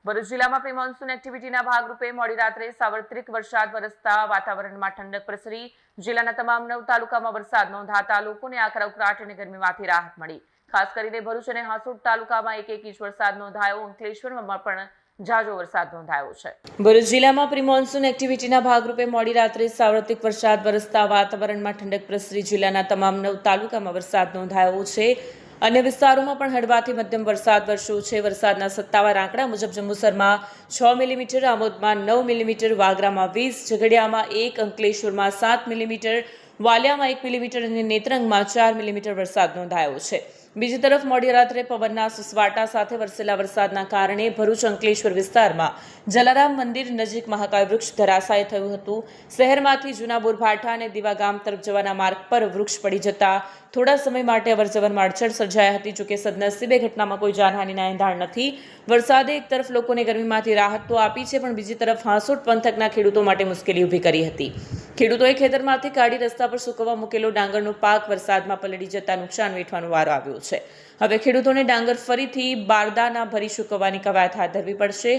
ભરૂચ જિલ્લામાં pre monsoon એક્ટિવિટીના ભાગરૂપે મોડી રાત્રે સાર્વત્રિક વરસાદ વરસતા વાતાવરણમાં ઠંડક પ્રસરી જિલ્લાના તમામ 9 તાલુકામાં વરસાદ નોંધાતા લોકોને આકરા ઉકળાટ અને ગરમીમાંથી રાહત મળી। ખાસ કરીને ભરૂચ અને હાસોડ તાલુકામાં 1 ઇંચ વરસાદ નોંધાયો। અંકલેશ્વરમાં પણ ઝાઝો વરસાદ નોંધાયો છે। ભરૂચ જિલ્લામાં પ્રી મોન્સૂન એક્ટિવિટીના ભાગરૂપે મોડી રાત્રે સાર્વત્રિક વરસાદ વરસતા વાતાવરણમાં ઠંડક પ્રસરી જિલ્લાના તમામ 9 તાલુકામાં વરસાદ નોંધાયો છે। અન્ય વિસ્તારોમાં પણ હળવાથી મધ્યમ વરસાદ વરસ્યો છે। વરસાદના સત્તાવાર આંકડા મુજબ જંબુસરમાં 6 મિલીમીટર, આમોદમાં 9 મિલીમીટર, વાગરામાં 20, ઝઘડિયામાં 1, અંકલેશ્વરમાં 7 મિલીમીટર, વાલિયામાં 1 મિલીમીટર અને નેત્રંગમાં 4 મિલીમીટર વરસાદ નોંધાયો છે। બીજી તરફ મોડી રાત્રે પવનના સુસવાટા સાથે વરસેલા વરસાદના કારણે ભરૂચ અંકલેશ્વર વિસ્તારમાં જલારામ મંદિર નજીક મહાકાય વૃક્ષ ધરાશાયી થયું હતું। શહેરમાંથી જૂના બોરભાઠા અને દીવા ગામ તરફ જવાના માર્ગ પર વૃક્ષ પડી જતા થોડા સમય માટે અવરજવરમાં અડચણ સર્જાઈ હતી। જોકે સદનસીબે ઘટનામાં કોઈ જાનહાનિના એંધાણ નથી। વરસાદે એક તરફ લોકોને ગરમીમાંથી રાહત તો આપી છે, પણ બીજી તરફ હાંસોટ પંથકના ખેડૂતો માટે મુશ્કેલી ઊભી કરી હતી। ખેડૂતોએ ખેતરમાંથી કાઢી રસ્તા પર સૂકવવા મૂકેલો ડાંગરનો પાક વરસાદમાં પલળી જતા નુકસાન વેઠવાનો વારો આવ્યો છે। હવે ખેડૂતોને ડાંગર ફરીથી બારદાના ભરી સૂકવવાની કવાયત હાથ ધરવી પડશે।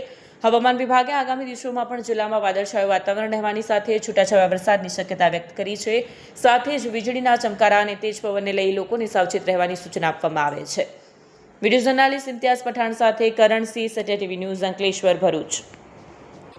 હવામાન વિભાગે આગામી દિવસોમાં પણ જિલ્લામાં વાદળછાયું વાતાવરણ રહેવાની સાથે છૂટાછવાયા વરસાદની શક્યતા વ્યક્ત કરી છે। સાથે જ વીજળીના ચમકારા અને તેજ પવનને લઈ લોકોને સાવચેત રહેવાની સૂચના આપવામાં આવે છે। વિડીયો જર્નાલિસ્ટ ઇમ્તિયાઝ પઠાણ સાથે કરણ સિંહ, સત્ય ટીવી ન્યૂઝ, અંકલેશ્વર, ભરૂચ।